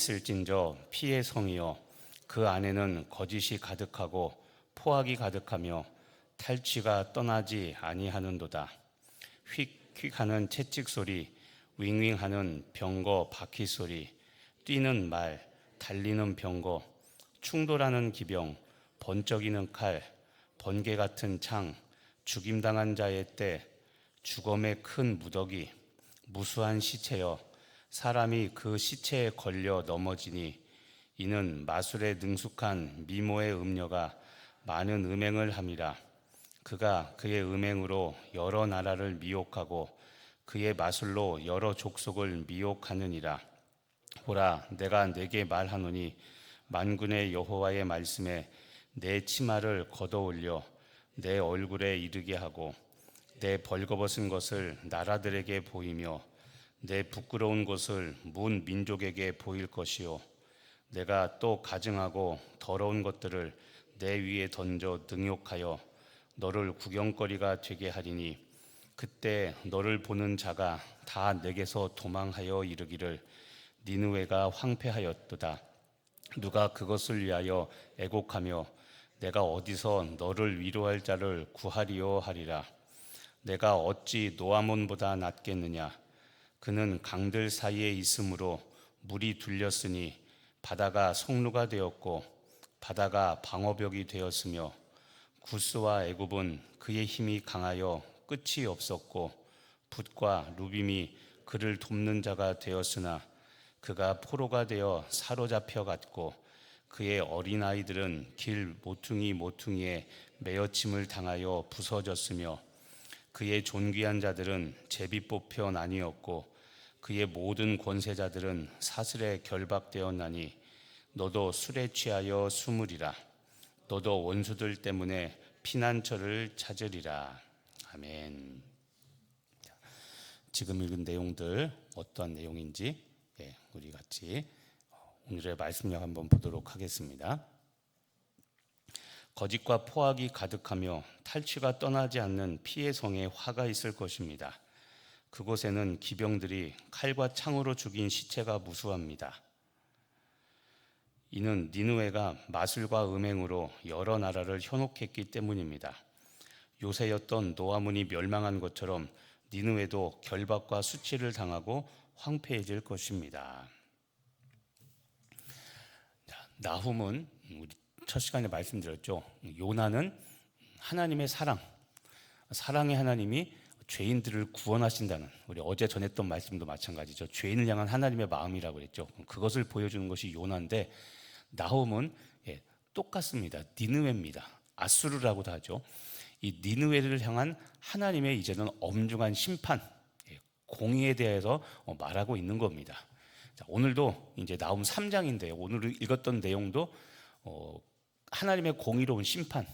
있을진저 피의 성이요 그 안에는 거짓이 가득하고 포악이 가득하며 탈취가 떠나지 아니하는도다. 휙휙하는 채찍 소리, 윙윙하는 병거 바퀴 소리, 뛰는 말, 달리는 병거, 충돌하는 기병, 번쩍이는 칼, 번개 같은 창, 죽임당한 자의 때, 죽음의 큰 무더기, 무수한 시체여 사람이 그 시체에 걸려 넘어지니 이는 마술에 능숙한 미모의 음녀가 많은 음행을 함이라. 그가 그의 음행으로 여러 나라를 미혹하고 그의 마술로 여러 족속을 미혹하느니라. 보라, 내가 네게 말하노니 만군의 여호와의 말씀에 내 치마를 걷어올려 내 얼굴에 이르게 하고 내 벌거벗은 것을 나라들에게 보이며 내 부끄러운 것을 문 민족에게 보일 것이요 내가 또 가증하고 더러운 것들을 내 위에 던져 능욕하여 너를 구경거리가 되게 하리니 그때 너를 보는 자가 다 내게서 도망하여 이르기를 니느웨가 황폐하였도다. 누가 그것을 위하여 애곡하며 내가 어디서 너를 위로할 자를 구하리요 하리라. 내가 어찌 노아몬보다 낫겠느냐. 그는 강들 사이에 있으므로 물이 둘렸으니 바다가 성루가 되었고 바다가 방어벽이 되었으며 구스와 애굽은 그의 힘이 강하여 끝이 없었고 붓과 루빔이 그를 돕는 자가 되었으나 그가 포로가 되어 사로잡혀 갔고 그의 어린아이들은 길 모퉁이에 매어침을 당하여 부서졌으며 그의 존귀한 자들은 제비 뽑혀 나뉘었고 그의 모든 권세자들은 사슬에 결박되었나니 너도 술에 취하여 숨으리라. 너도 원수들 때문에 피난처를 찾으리라. 아멘. 지금 읽은 내용들 어떤 내용인지 우리 같이 오늘의 말씀력 한번 보도록 하겠습니다. 거짓과 포악이 가득하며 탈취가 떠나지 않는 피의 성에 화가 있을 것입니다. 그곳에는 기병들이 칼과 창으로 죽인 시체가 무수합니다. 이는 니느웨가 마술과 음행으로 여러 나라를 현혹했기 때문입니다. 요새였던 노아문이 멸망한 것처럼 니느웨도 결박과 수치를 당하고 황폐해질 것입니다. 나훔은 우리 첫 시간에 말씀드렸죠. 요나는 하나님의 사랑의 하나님이 죄인들을 구원하신다는, 우리 어제 전했던 말씀도 마찬가지죠. 죄인을 향한 하나님의 마음이라고 그랬죠. 그것을 보여주는 것이 요나인데 나훔은 똑같습니다. 니느웨입니다. 아수르라고도 하죠. 이 니느웨를 향한 하나님의 이제는 엄중한 심판, 공의에 대해서 말하고 있는 겁니다. 자, 오늘도 이제 나훔 3장인데요. 오늘 읽었던 내용도 하나님의 공의로운 심판,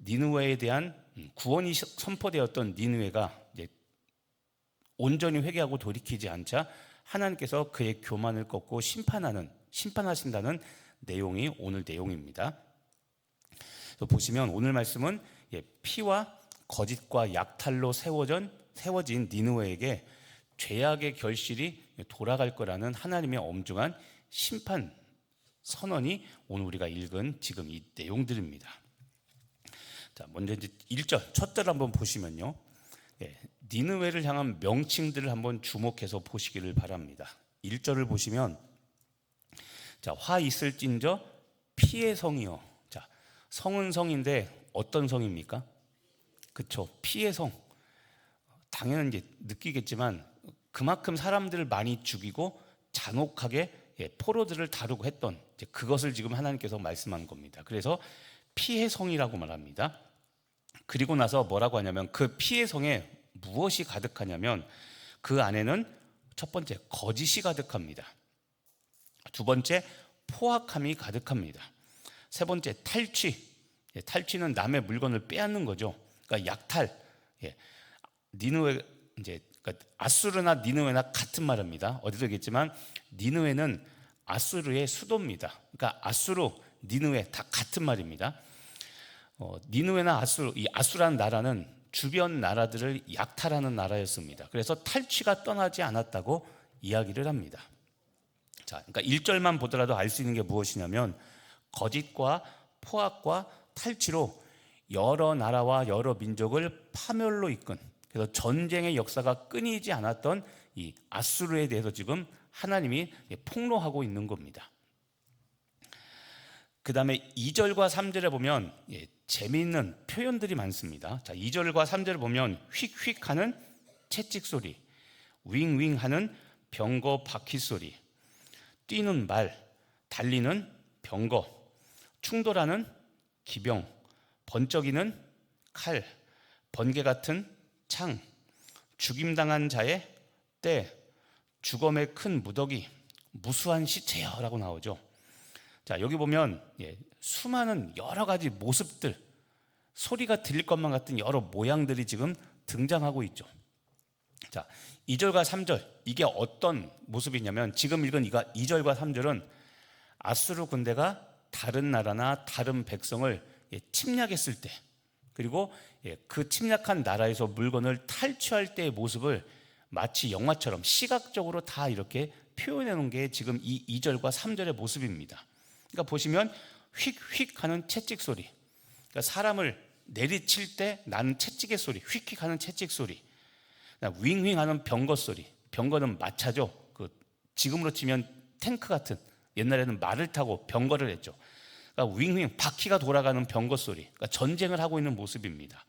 니느웨에 대한 구원이 선포되었던 니느웨가 온전히 회개하고 돌이키지 않자 하나님께서 그의 교만을 꺾고 심판하신다는 내용이 오늘 내용입니다. 보시면 오늘 말씀은 피와 거짓과 약탈로 세워진 니느웨에게 죄악의 결실이 돌아갈 거라는 하나님의 엄중한 심판 선언이 오늘 우리가 읽은 지금 이 내용들입니다. 자, 먼저 이제 1절, 첫 절 한번 보시면요. 니느웨를 향한 명칭들을 한번 주목해서 보시기를 바랍니다. 1절을 보시면 자, 화 있을진저 피의 성이요. 자, 성은 성인데 어떤 성입니까? 그쵸, 피의 성. 당연히 이제 느끼겠지만 그만큼 사람들을 많이 죽이고 잔혹하게 포로들을 다루고 했던 그것을 지금 하나님께서 말씀한 겁니다. 그래서 피의 성이라고 말합니다. 그리고 나서 뭐라고 하냐면 그 피의 성에 무엇이 가득하냐면 그 안에는 첫 번째 거짓이 가득합니다. 두 번째 포악함이 가득합니다. 세 번째 탈취는 남의 물건을 빼앗는 거죠. 그러니까 약탈. 니느웨 그러니까 아수르나 니느웨나 같은 말입니다. 어디도 있겠지만 니느웨는 아수르의 수도입니다. 그러니까 아수르, 니느웨 다 같은 말입니다. 니느웨나 이 아수라는 나라는 주변 나라들을 약탈하는 나라였습니다. 그래서 탈취가 떠나지 않았다고 이야기를 합니다. 자, 그러니까 1절만 보더라도 알 수 있는 게 무엇이냐면 거짓과 포악과 탈취로 여러 나라와 여러 민족을 파멸로 이끈, 그래서 전쟁의 역사가 끊이지 않았던 이 아수르에 대해서 지금 하나님이 폭로하고 있는 겁니다. 그 다음에 2절과 3절에 보면 재미있는 표현들이 많습니다. 자, 2절과 3절을 보면 휙휙 하는 채찍 소리, 윙윙 하는 병거 바퀴 소리, 뛰는 말, 달리는 병거, 충돌하는 기병, 번쩍이는 칼, 번개 같은 창, 죽임당한 자의 때, 죽음의 큰 무더기, 무수한 시체여 라고 나오죠. 자, 여기 보면 수많은 여러 가지 모습들, 소리가 들릴 것만 같은 여러 모양들이 지금 등장하고 있죠. 자, 2절과 3절, 이게 어떤 모습이냐면 지금 읽은 2절과 3절은 아수르 군대가 다른 나라나 다른 백성을 침략했을 때, 그리고 그 침략한 나라에서 물건을 탈취할 때의 모습을 마치 영화처럼 시각적으로 다 이렇게 표현해 놓은 게 지금 이 2절과 3절의 모습입니다. 그러니까 보시면 휙휙 하는 채찍 소리, 그러니까 사람을 내리칠 때 나는 채찍의 소리, 휙휙 하는 채찍 소리, 윙윙 하는 병거 소리, 병거는 마차죠. 지금으로 치면 탱크 같은, 옛날에는 말을 타고 병거를 했죠. 그러니까 윙윙, 바퀴가 돌아가는 병거 소리, 그러니까 전쟁을 하고 있는 모습입니다.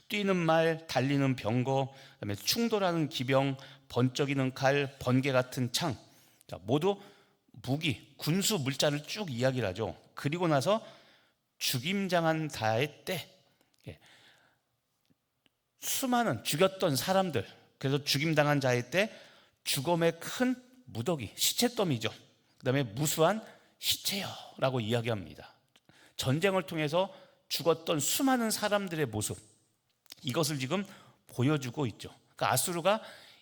뛰는 말, 달리는 병거, 그다음에 충돌하는 기병, 번쩍이는 칼, 번개 같은 창, 자, 모두 무기, 군수 물자를 쭉 이야기를 하죠. 그리고 나서 죽임당한 자의 때, 수많은 죽였던 사람들, 그래서 죽임당한 자의 때 죽음의 큰 무더기, 시체더미죠. 그 다음에 무수한 시체여라고 이야기합니다. 전쟁을 통해서 죽었던 수많은 사람들의 모습, 이것을 지금 보여주고 있죠. 그러니까 아수르가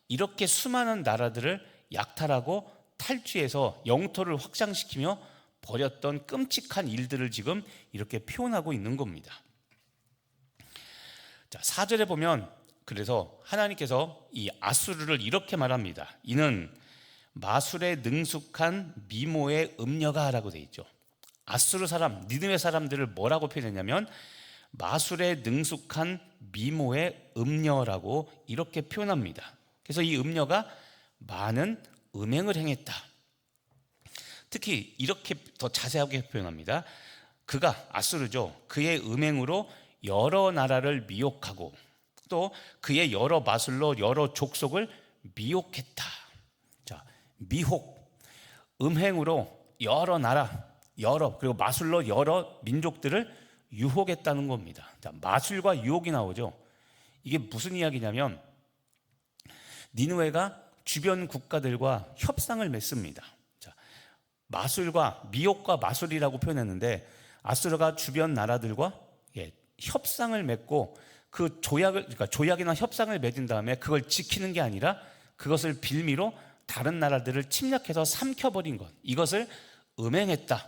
이렇게 수많은 나라들을 약탈하고 탈취해서 영토를 확장시키며 벌였던 끔찍한 일들을 지금 이렇게 표현하고 있는 겁니다. 자, 4절에 보면 그래서 하나님께서 이 아수르를 이렇게 말합니다. 이는 마술에 능숙한 미모의 음녀가라고 되어 있죠. 아수르 사람, 니느웨 사람들을 뭐라고 표현했냐면 마술에 능숙한 미모의 음녀라고 이렇게 표현합니다. 그래서 이 음녀가 많은 음행을 행했다. 특히 이렇게 더 자세하게 표현합니다. 그가, 아수르죠, 그의 음행으로 여러 나라를 미혹하고 또 그의 여러 마술로 여러 족속을 미혹했다. 자, 미혹, 음행으로 여러 나라, 그리고 마술로 여러 민족들을 유혹했다는 겁니다. 자, 마술과 유혹이 나오죠. 이게 무슨 이야기냐면 니느웨가 주변 국가들과 협상을 맺습니다. 자, 마술과 미혹과 마술이라고 표현했는데 아수르가 주변 나라들과 협상을 맺고 그 그러니까 조약이나 협상을 맺은 다음에 그걸 지키는 게 아니라 그것을 빌미로 다른 나라들을 침략해서 삼켜버린 것, 이것을 음행했다.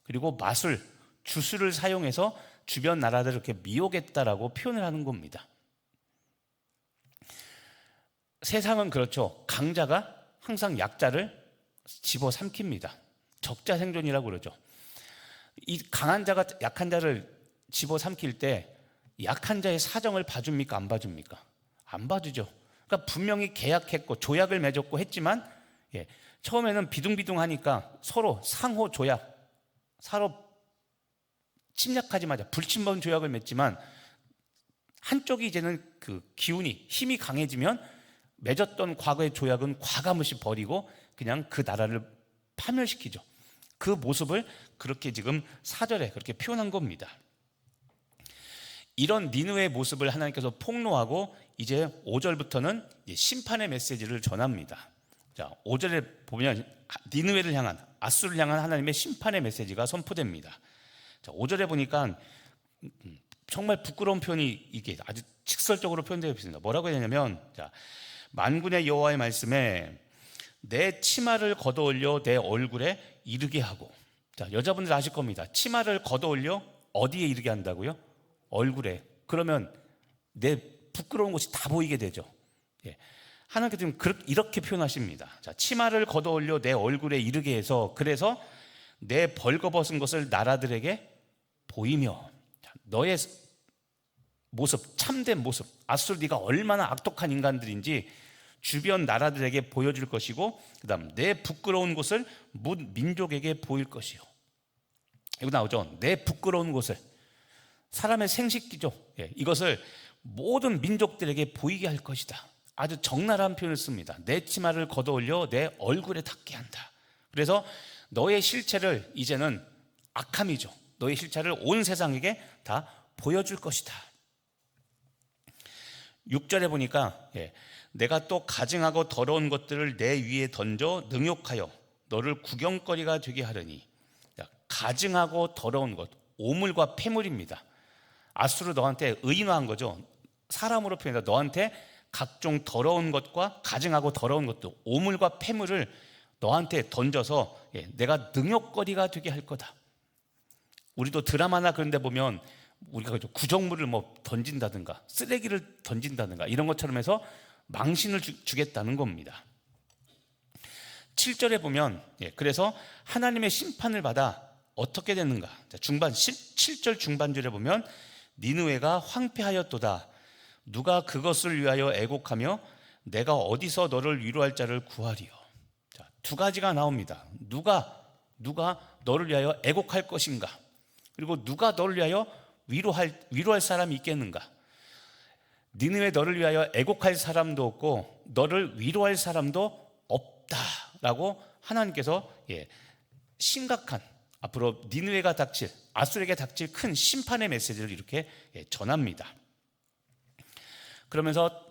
그리고 마술, 주술을 사용해서 주변 나라들을 이렇게 미혹했다라고 표현을 하는 겁니다. 세상은 그렇죠. 강자가 항상 약자를 집어삼킵니다. 적자생존이라고 그러죠. 이 강한 자가 약한 자를 집어삼킬 때 약한 자의 사정을 봐줍니까? 안 봐줍니까? 안 봐주죠. 그러니까 분명히 계약했고 조약을 맺었고 했지만 처음에는 비둥비둥하니까 서로 상호 조약, 서로 침략하지 마자 불침번 조약을 맺지만 한쪽이 이제는 그 기운이, 힘이 강해지면 맺었던 과거의 조약은 과감없이 버리고 그냥 그 나라를 파멸시키죠. 그 모습을 그렇게 지금 4절에 그렇게 표현한 겁니다. 이런 니느웨의 모습을 하나님께서 폭로하고 이제 5절부터는 심판의 메시지를 전합니다. 자, 5절에 보면 니느웨를 향한, 아수르를 향한 하나님의 심판의 메시지가 선포됩니다. 자, 5절에 보니까 정말 부끄러운 표현이 이게 아주 직설적으로 표현되어 있습니다. 뭐라고 해야 되냐면, 자, 만군의 여호와의 말씀에 내 치마를 걷어올려 내 얼굴에 이르게 하고, 자, 여자분들 아실 겁니다. 치마를 걷어올려 어디에 이르게 한다고요? 얼굴에. 그러면 내 부끄러운 곳이 다 보이게 되죠. 하나님께서 지금 이렇게 표현하십니다. 자, 치마를 걷어올려 내 얼굴에 이르게 해서 그래서 내 벌거벗은 것을 나라들에게 보이며, 자, 너의 모습, 참된 모습, 아수르 네가 얼마나 악독한 인간들인지 주변 나라들에게 보여줄 것이고, 그 다음 내 부끄러운 곳을 뭇 민족에게 보일 것이요. 이거 나오죠. 내 부끄러운 곳을, 사람의 생식기죠. 이것을 모든 민족들에게 보이게 할 것이다. 아주 적나라한 표현을 씁니다. 내 치마를 걷어올려 내 얼굴에 닿게 한다. 그래서 너의 실체를, 이제는 악함이죠, 너의 실체를 온 세상에게 다 보여줄 것이다. 6절에 보니까 내가 또 가증하고 더러운 것들을 내 위에 던져 능욕하여 너를 구경거리가 되게 하려니. 가증하고 더러운 것, 오물과 폐물입니다. 아수르 너한테 의인화한 거죠. 사람으로 표현해서 너한테 각종 더러운 것과 가증하고 더러운 것도, 오물과 폐물을 너한테 던져서 내가 능욕거리가 되게 할 거다. 우리도 드라마나 그런 데 보면 우리가 구정물을 뭐 던진다든가 쓰레기를 던진다든가 이런 것처럼 해서 망신을 주겠다는 겁니다. 7절에 보면 그래서 하나님의 심판을 받아 어떻게 됐는가. 중반 7절 중반절에 보면 니느웨가 황폐하였도다. 누가 그것을 위하여 애곡하며 내가 어디서 너를 위로할 자를 구하리요. 자, 두 가지가 나옵니다. 누가 너를 위하여 애곡할 것인가, 그리고 누가 너를 위하여 위로할 사람이 있겠는가. 니느웨 너를 위하여 애곡할 사람도 없고 너를 위로할 사람도 없다라고 하나님께서 심각한, 앞으로 니느웨가 닥칠, 아수르에게 닥칠 큰 심판의 메시지를 이렇게 전합니다. 그러면서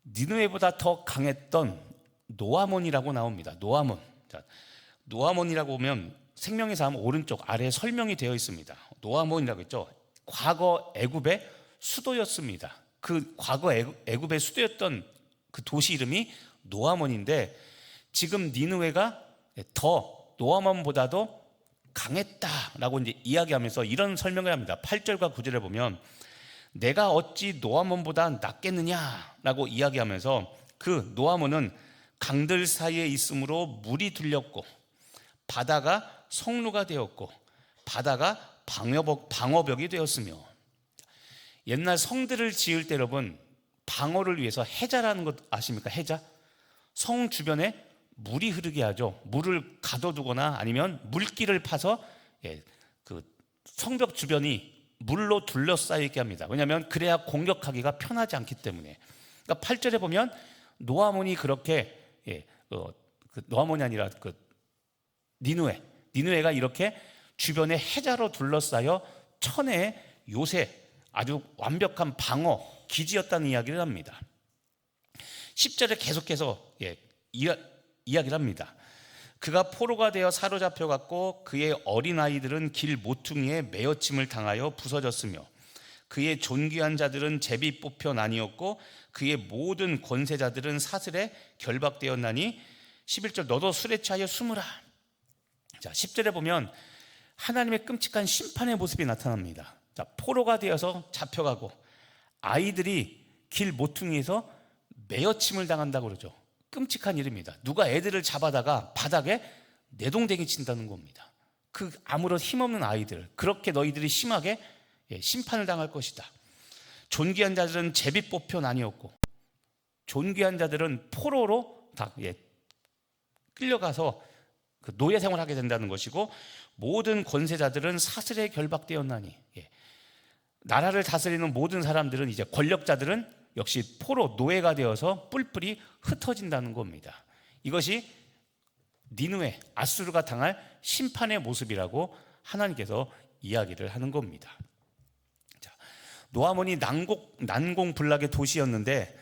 니느웨보다 더 강했던 노아몬이라고 나옵니다. 노아몬. 자, 노아몬이라고 보면 생명의 삶 오른쪽 아래에 설명이 되어 있습니다. 노아몬이라고 했죠. 과거 애굽의 수도였습니다. 그 과거 애굽의 수도였던 그 도시 이름이 노아몬인데, 지금 니느웨가 더 노아몬보다도 강했다라고 이제 이야기하면서 이런 설명을 합니다. 8절과 9절에 보면 내가 어찌 노아몬보다 낫겠느냐라고 이야기하면서, 그 노아몬은 강들 사이에 있으므로 물이 들렸고 바다가 성루가 되었고 바다가 방어벽이 되었으며. 옛날 성들을 지을 때 여러분, 방어를 위해서 해자라는 것 아십니까? 해자. 성 주변에 물이 흐르게 하죠. 물을 가둬두거나 아니면 물길을 파서 그 성벽 주변이 물로 둘러싸여 있게 합니다. 왜냐하면 그래야 공격하기가 편하지 않기 때문에. 그러니까 8절에 보면 노아몬이 그렇게 노아몬이 아니라 니느웨가 이렇게 주변에 해자로 둘러싸여 천혜의 요새 아주 완벽한 방어 기지였다는 이야기를 합니다. 10절에 계속해서 이야기를 합니다. 그가 포로가 되어 사로잡혀갔고 그의 어린아이들은 길 모퉁이에 매어침을 당하여 부서졌으며 그의 존귀한 자들은 제비 뽑혀 나뉘었고 그의 모든 권세자들은 사슬에 결박되었나니. 11절 너도 술에 취하여 숨으라. 자, 10절에 보면 하나님의 끔찍한 심판의 모습이 나타납니다. 자, 포로가 되어서 잡혀가고 아이들이 길 모퉁이에서 매어침을 당한다고 그러죠. 끔찍한 일입니다. 누가 애들을 잡아다가 바닥에 내동댕이 친다는 겁니다. 그 아무런 힘없는 아이들, 그렇게 너희들이 심하게 심판을 당할 것이다. 존귀한 자들은 제비 뽑혀 나뉘었고 존귀한 자들은 포로로 다 끌려가서 그 노예 생활을 하게 된다는 것이고, 모든 권세자들은 사슬에 결박되었나니. 나라를 다스리는 모든 사람들은, 이제 권력자들은 역시 포로 노예가 되어서 뿔뿔이 흩어진다는 겁니다. 이것이 니느웨 아수르가 당할 심판의 모습이라고 하나님께서 이야기를 하는 겁니다. 자, 노아몬이 난공불락의 도시였는데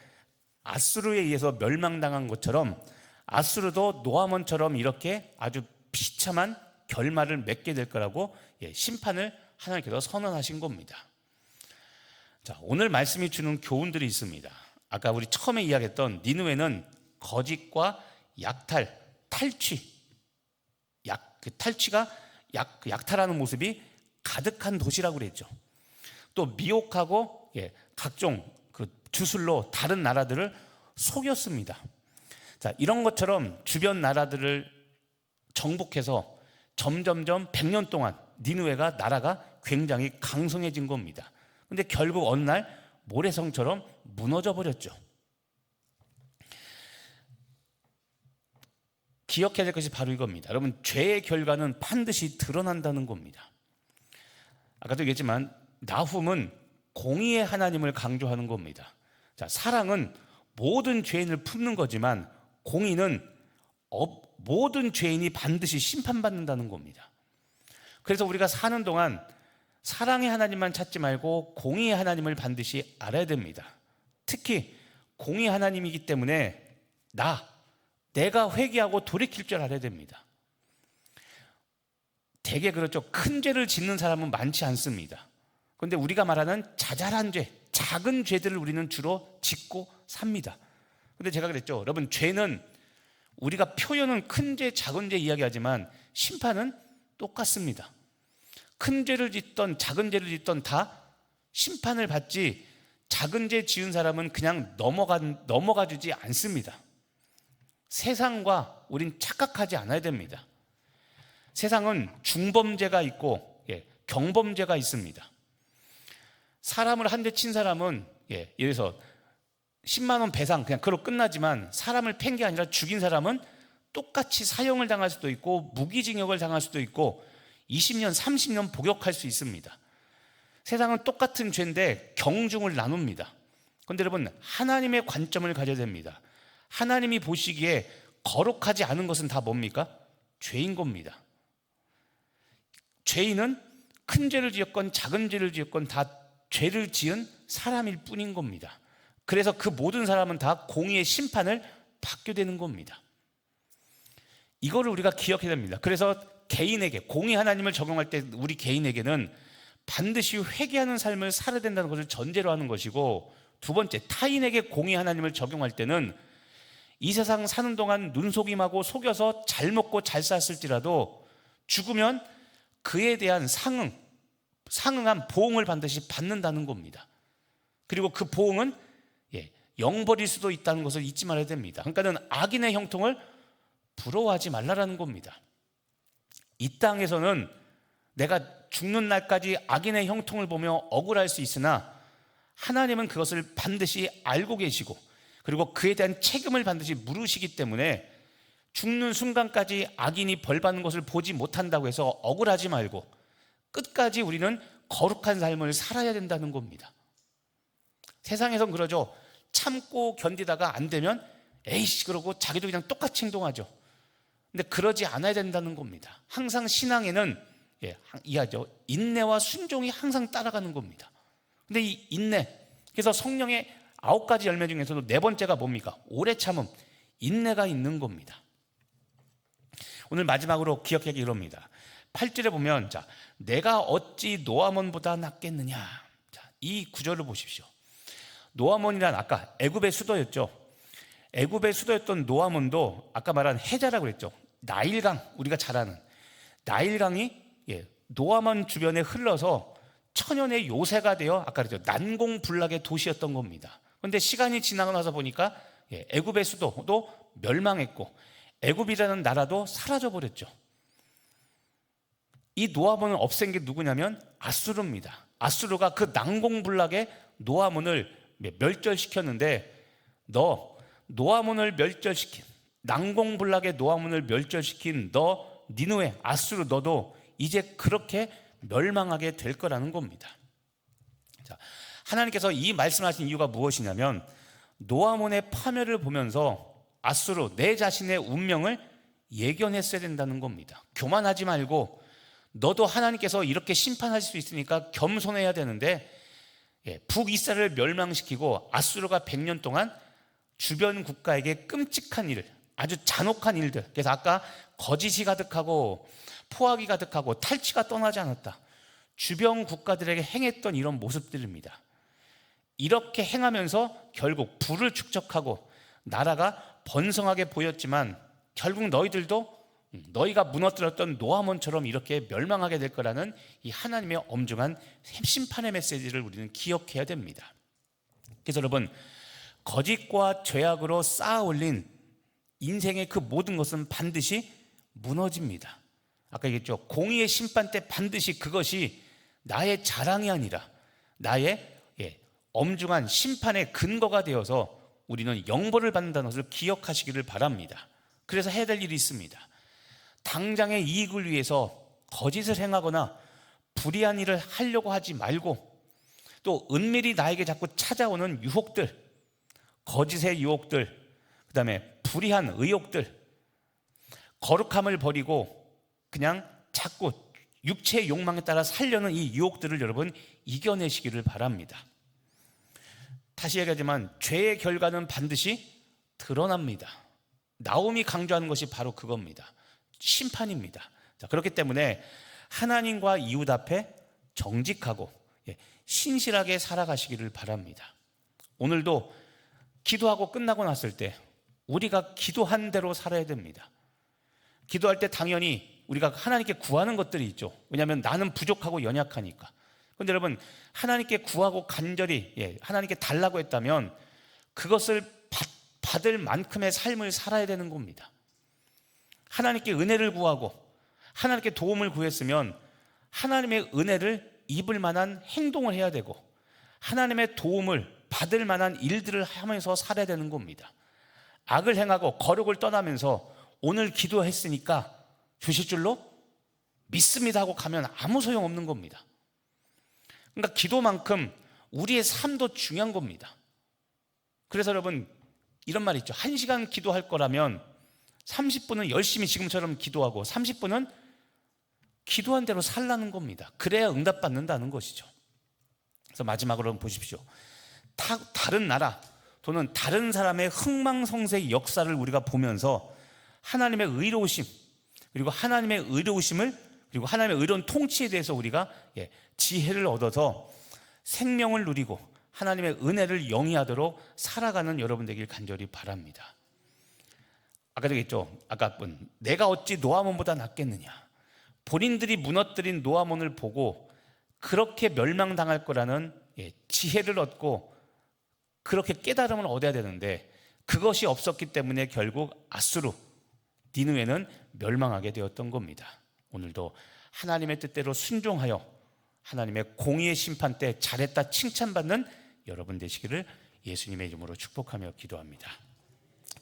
아수르에 의해서 멸망당한 것처럼 아수르도 노아몬처럼 이렇게 아주 비참한 결말을 맺게 될 거라고 심판을 하나님께서 선언하신 겁니다. 자, 오늘 말씀이 주는 교훈들이 있습니다. 아까 우리 처음에 이야기했던 니느웨는 거짓과 약탈, 탈취, 탈취가 약탈하는 모습이 가득한 도시라고 그랬죠. 또 미혹하고 각종 그 주술로 다른 나라들을 속였습니다. 자, 이런 것처럼 주변 나라들을 정복해서 점점점 100년 동안 니느웨가 나라가 굉장히 강성해진 겁니다. 근데 결국 어느 날 모래성처럼 무너져 버렸죠. 기억해야 될 것이 바로 이겁니다. 여러분, 죄의 결과는 반드시 드러난다는 겁니다. 아까도 얘기했지만 나훔은 공의의 하나님을 강조하는 겁니다. 자, 사랑은 모든 죄인을 품는 거지만 공의는 모든 죄인이 반드시 심판받는다는 겁니다. 그래서 우리가 사는 동안 사랑의 하나님만 찾지 말고 공의의 하나님을 반드시 알아야 됩니다. 특히 공의 하나님이기 때문에 내가 회개하고 돌이킬 줄 알아야 됩니다. 되게 그렇죠. 큰 죄를 짓는 사람은 많지 않습니다. 그런데 우리가 말하는 자잘한 죄, 작은 죄들을 우리는 주로 짓고 삽니다. 그런데 제가 그랬죠. 여러분, 죄는 우리가 표현은 큰 죄, 작은 죄 이야기하지만 심판은 똑같습니다. 큰 죄를 짓던 작은 죄를 짓던 다 심판을 받지, 작은 죄 지은 사람은 그냥 넘어가 주지 않습니다. 세상과 우린 착각하지 않아야 됩니다. 세상은 중범죄가 있고 경범죄가 있습니다. 사람을 한 대 친 사람은 예를 들어서 10만 원 배상 그냥 그걸로 끝나지만, 사람을 팬 게 아니라 죽인 사람은 똑같이 사형을 당할 수도 있고 무기징역을 당할 수도 있고 20년, 30년 복역할 수 있습니다. 세상은 똑같은 죄인데 경중을 나눕니다. 그런데 여러분, 하나님의 관점을 가져야 됩니다. 하나님이 보시기에 거룩하지 않은 것은 다 뭡니까? 죄인 겁니다. 죄인은 큰 죄를 지었건 작은 죄를 지었건 다 죄를 지은 사람일 뿐인 겁니다. 그래서 그 모든 사람은 다 공의의 심판을 받게 되는 겁니다. 이거를 우리가 기억해야 됩니다. 그래서 개인에게 공의 하나님을 적용할 때 우리 개인에게는 반드시 회개하는 삶을 살아야 된다는 것을 전제로 하는 것이고, 두 번째, 타인에게 공의 하나님을 적용할 때는 이 세상 사는 동안 눈속임하고 속여서 잘 먹고 잘 쌌을지라도 죽으면 그에 대한 상응한 보응을 반드시 받는다는 겁니다. 그리고 그 보응은 영벌일 수도 있다는 것을 잊지 말아야 됩니다. 그러니까는 악인의 형통을 부러워하지 말라라는 겁니다. 이 땅에서는 내가 죽는 날까지 악인의 형통을 보며 억울할 수 있으나 하나님은 그것을 반드시 알고 계시고, 그리고 그에 대한 책임을 반드시 물으시기 때문에 죽는 순간까지 악인이 벌받는 것을 보지 못한다고 해서 억울하지 말고 끝까지 우리는 거룩한 삶을 살아야 된다는 겁니다. 세상에선 그러죠. 참고 견디다가 안 되면 에이씨 그러고 자기도 그냥 똑같이 행동하죠. 근데 그러지 않아야 된다는 겁니다. 항상 신앙에는 이해하죠. 인내와 순종이 항상 따라가는 겁니다. 근데 이 인내, 그래서 성령의 9가지 열매 중에서도 4번째가 뭡니까? 오래 참음, 인내가 있는 겁니다. 오늘 마지막으로 기억하기 이럽니다. 8절에 보면 내가 어찌 노아몬보다 낫겠느냐. 이 구절을 보십시오. 노아몬이란 아까 애굽의 수도였죠. 애굽의 수도였던 노아몬도 아까 말한 해자라고 그랬죠. 나일강, 우리가 잘 아는 나일강이 노아몬 주변에 흘러서 천연의 요새가 되어 아까 그랬죠. 난공불락의 도시였던 겁니다. 그런데 시간이 지나고 나서 보니까 애굽의 수도도 멸망했고 애굽이라는 나라도 사라져 버렸죠. 이 노아몬을 없앤 게 누구냐면 아수르입니다. 아수르가 그 난공불락의 노아몬을 멸절시켰는데, 노아몬을 멸절시킨, 난공불락의 노아몬을 멸절시킨 니느웨, 아수르, 너도 이제 그렇게 멸망하게 될 거라는 겁니다. 하나님께서 이 말씀하신 이유가 무엇이냐면, 노아몬의 파멸을 보면서 아수르, 내 자신의 운명을 예견했어야 된다는 겁니다. 교만하지 말고 너도 하나님께서 이렇게 심판하실 수 있으니까 겸손해야 되는데, 북이스라엘을 멸망시키고 아수르가 100년 동안 주변 국가에게 끔찍한 일, 아주 잔혹한 일들, 그래서 아까 거짓이 가득하고 포악이 가득하고 탈취가 떠나지 않았다, 주변 국가들에게 행했던 이런 모습들입니다. 이렇게 행하면서 결국 부를 축적하고 나라가 번성하게 보였지만 결국 너희가 무너뜨렸던 노아몬처럼 이렇게 멸망하게 될 거라는 이 하나님의 엄중한 심판의 메시지를 우리는 기억해야 됩니다. 그래서 여러분, 거짓과 죄악으로 쌓아 올린 인생의 그 모든 것은 반드시 무너집니다. 아까 얘기했죠. 공의의 심판 때 반드시 그것이 나의 자랑이 아니라 나의 엄중한 심판의 근거가 되어서 우리는 영벌을 받는다는 것을 기억하시기를 바랍니다. 그래서 해야 될 일이 있습니다. 당장의 이익을 위해서 거짓을 행하거나 불의한 일을 하려고 하지 말고, 또 은밀히 나에게 자꾸 찾아오는 유혹들, 거짓의 유혹들, 그 다음에 불의한 의욕들, 거룩함을 버리고 그냥 자꾸 육체의 욕망에 따라 살려는 이 유혹들을 여러분 이겨내시기를 바랍니다. 다시 얘기하지만 죄의 결과는 반드시 드러납니다. 나홈이 강조하는 것이 바로 그겁니다. 심판입니다. 자, 그렇기 때문에 하나님과 이웃 앞에 정직하고 신실하게 살아가시기를 바랍니다. 오늘도 기도하고 끝나고 났을 때 우리가 기도한 대로 살아야 됩니다. 기도할 때 당연히 우리가 하나님께 구하는 것들이 있죠. 왜냐하면 나는 부족하고 연약하니까. 그런데 여러분, 하나님께 구하고 간절히 하나님께 달라고 했다면 그것을 받을 만큼의 삶을 살아야 되는 겁니다. 하나님께 은혜를 구하고 하나님께 도움을 구했으면 하나님의 은혜를 입을 만한 행동을 해야 되고 하나님의 도움을 받을 만한 일들을 하면서 살아야 되는 겁니다. 악을 행하고 거룩을 떠나면서 오늘 기도했으니까 주실 줄로 믿습니다 하고 가면 아무 소용없는 겁니다. 그러니까 기도만큼 우리의 삶도 중요한 겁니다. 그래서 여러분, 이런 말이 있죠. 1시간 기도할 거라면 30분은 열심히 지금처럼 기도하고 30분은 기도한 대로 살라는 겁니다. 그래야 응답받는다는 것이죠. 그래서 마지막으로 보십시오. 다른 나라 또는 다른 사람의 흥망성쇠의 역사를 우리가 보면서 하나님의 의로우심, 그리고 하나님의 의로우심을, 그리고 하나님의 의로운 통치에 대해서 우리가 지혜를 얻어서 생명을 누리고 하나님의 은혜를 영위하도록 살아가는 여러분 되길 간절히 바랍니다. 아까도 얘기했죠. 아까 내가 어찌 노아몬보다 낫겠느냐. 본인들이 무너뜨린 노아몬을 보고 그렇게 멸망당할 거라는 지혜를 얻고 그렇게 깨달음을 얻어야 되는데 그것이 없었기 때문에 결국 아수르, 니느웨는 멸망하게 되었던 겁니다. 오늘도 하나님의 뜻대로 순종하여 하나님의 공의의 심판 때 잘했다 칭찬받는 여러분 되시기를 예수님의 이름으로 축복하며 기도합니다.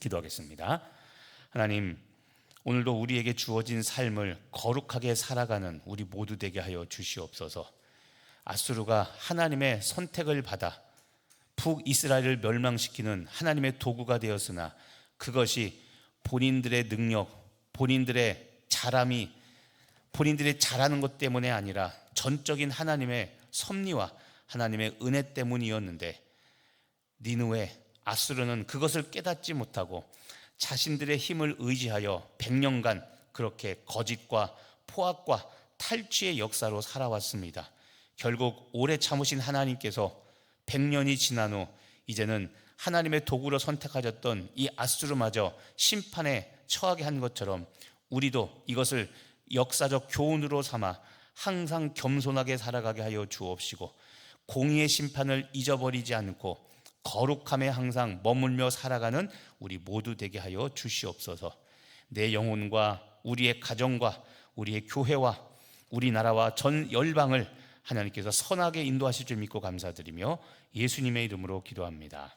기도하겠습니다. 하나님, 오늘도 우리에게 주어진 삶을 거룩하게 살아가는 우리 모두 되게 하여 주시옵소서. 아수르가 하나님의 선택을 받아 북이스라엘을 멸망시키는 하나님의 도구가 되었으나 그것이 본인들의 능력, 본인들의 잘함이, 본인들이 잘하는 것 때문에 아니라 전적인 하나님의 섭리와 하나님의 은혜 때문이었는데 니느웨, 아수르는 그것을 깨닫지 못하고 자신들의 힘을 의지하여 100년간 그렇게 거짓과 포악과 탈취의 역사로 살아왔습니다. 결국 오래 참으신 하나님께서 100년이 지난 후 이제는 하나님의 도구로 선택하셨던 이 아수르마저 심판에 처하게 한 것처럼 우리도 이것을 역사적 교훈으로 삼아 항상 겸손하게 살아가게 하여 주옵시고 공의의 심판을 잊어버리지 않고 거룩함에 항상 머물며 살아가는 우리 모두 되게 하여 주시옵소서. 내 영혼과 우리의 가정과 우리의 교회와 우리나라와 전 열방을 하나님께서 선하게 인도하실 줄 믿고 감사드리며 예수님의 이름으로 기도합니다.